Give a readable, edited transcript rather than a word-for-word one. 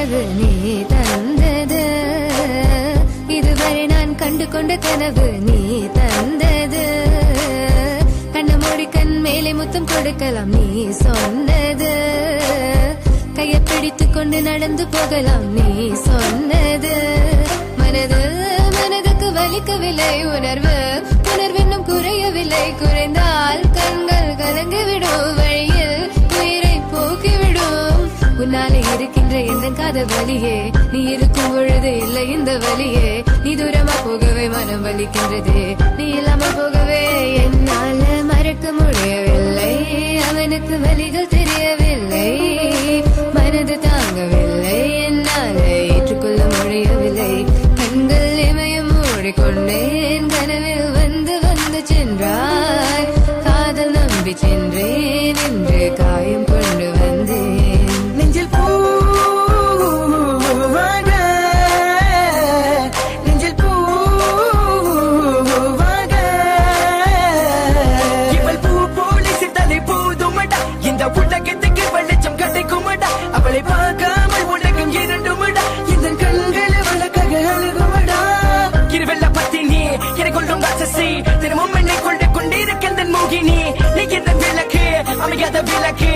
கனவு நீ தந்தது, இதுவரை நான் கண்டு கொண்ட கனவு நீ தந்தது. கண்ண மூடி கண் மேலே முத்தம் கொடுக்கலாம் நீ சொன்னது, கையை பிடித்துக் கொண்டு நடந்து போகலாம் நீ சொன்னது. மனதுக்கு வலிக்கவில்லை உணர்வு, உணர்வென்னும் குறையவில்லை, குறைந்தால் கண்கள் கலங்கிவிடும், வழியில் உயிரை போக்கிவிடும். உன்னாலே இருக்கின்ற எந்த காதல் வலியே, நீ இருக்கும் பொழுது இல்லை இந்த வலியே. நீ தூரமா போகவே மனம் வலிக்கின்றது, நீ இல்லாமல் போகவே என்னால மறக்க முடியவில்லை. அவனுக்கு வலிகள் தெரியவில்லை, மனது தாங்கவில்லை, என்னால ஏற்றுக்கொள்ள முடியவில்லை. கண்கள் இமயம் மூடிக்கொண்டேன், கனவில் வந்து வந்து சென்றாய். காதல் நம்பி சென்றேன், என்று காயம் கொண்டு வந்தேன். நெஞ்சில் பூவாக, நெஞ்சில் பூவாக, இவள் பூ போலி சித்தலை போதுமடா, இந்த உலகத்துக்கு வெளிச்சம் கிடைக்குமடா. அவளை பார்க்காமல் உலகம் இரண்டுமடா, இந்த கண்களை வழக்காக அழுகுமடா. இருவெல்ல பத்தினி எனக்குள்ளும் ராட்சசி, தினமும் என்னை கொண்டு கொண்டிருக்கின்ற மோகினி. நீ இந்த விளக்கு அமையாத விளக்கு,